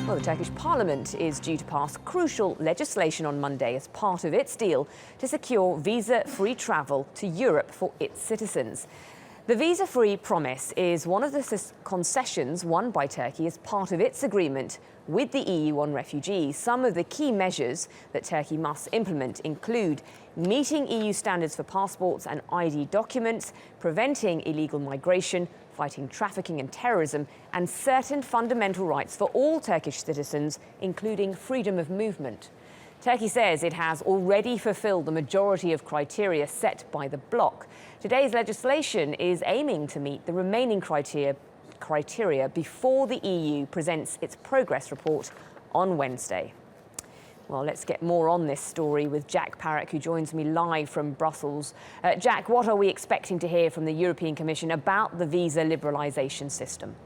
Well, the Turkish parliament is due to pass crucial legislation on Monday as part of its deal to secure visa-free travel to Europe for its citizens. The visa-free promise is one of the concessions won by Turkey as part of its agreement with the EU on refugees. Some of the key measures that Turkey must implement include meeting EU standards for passports and ID documents, preventing illegal migration, fighting trafficking and terrorism, and certain fundamental rights for all Turkish citizens, including freedom of movement. Turkey says it has already fulfilled the majority of criteria set by the bloc. Today's legislation is aiming to meet the remaining criteria before the EU presents its progress report on Wednesday. Well, let's get more on this story with Jack Parrock, who joins me live from Brussels. Jack, what are we expecting to hear from the European Commission about the visa liberalisation system?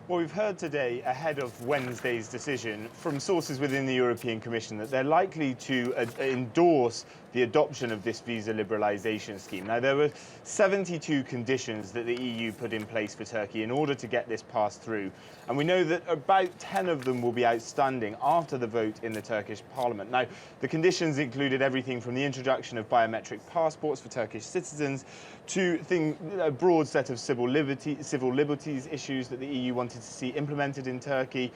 Well, we've heard today, ahead of Wednesday's decision, from sources within the European Commission that they're likely to endorse the adoption of this visa liberalisation scheme. Now, there were 72 conditions that the EU put in place for Turkey in order to get this passed through. And we know that about 10 of them will be outstanding after the vote in the Turkish parliament. Now, the conditions included everything from the introduction of biometric passports for Turkish citizens to a broad set of civil liberties issues that the EU wanted to see implemented in Turkey.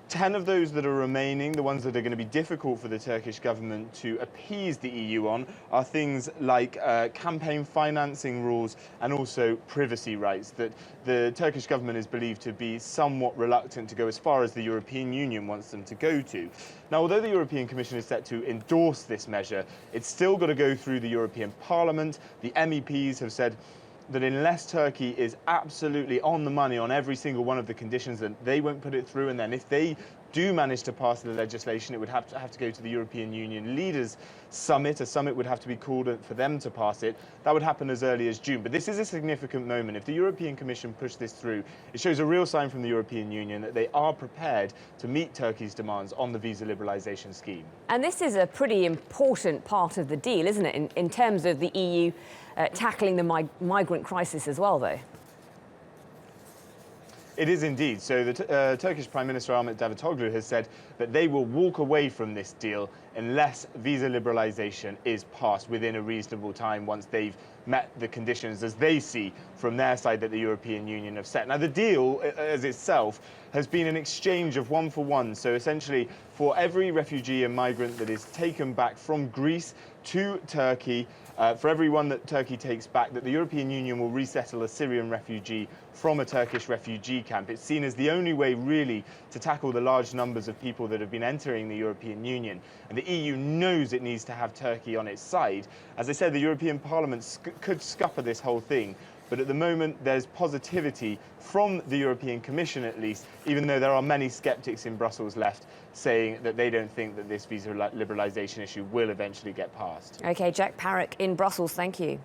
10 of those that are remaining, the ones that are going to be difficult for the Turkish government to appease the EU on, are things like campaign financing rules and also privacy rights that the Turkish government is believed to be somewhat reluctant to go as far as the European Union wants them to go to. Now, although the European Commission is set to endorse this measure, it's still got to go through the European Parliament. The MEPs have said that unless Turkey is absolutely on the money on every single one of the conditions, then they won't put it through. And then if they do manage to pass the legislation, it would have to go to the European Union Leaders Summit. A summit would have to be called for them to pass it. That would happen as early as June. But this is a significant moment. If the European Commission push this through, it shows a real sign from the European Union that they are prepared to meet Turkey's demands on the visa liberalisation scheme. And this is a pretty important part of the deal, isn't it, in terms of the EU tackling the migrant crisis as well, though? It is indeed. So the Turkish Prime Minister Ahmet Davutoglu has said that they will walk away from this deal unless visa liberalisation is passed within a reasonable time once they've met the conditions as they see from their side that the European Union have set. Now, the deal as itself has been an exchange of one for one. So essentially, for every refugee and migrant that is taken back from Greece to Turkey, for everyone that Turkey takes back, that the European Union will resettle a Syrian refugee from a Turkish refugee camp. It's seen as the only way, really, to tackle the large numbers of people that have been entering the European Union. And the EU knows it needs to have Turkey on its side. As I said, the European Parliament could scupper this whole thing. But at the moment, there's positivity from the European Commission, at least, even though there are many sceptics in Brussels left saying that they don't think that this visa liberalisation issue will eventually get passed. OK, Jack Parrock in Brussels, thank you.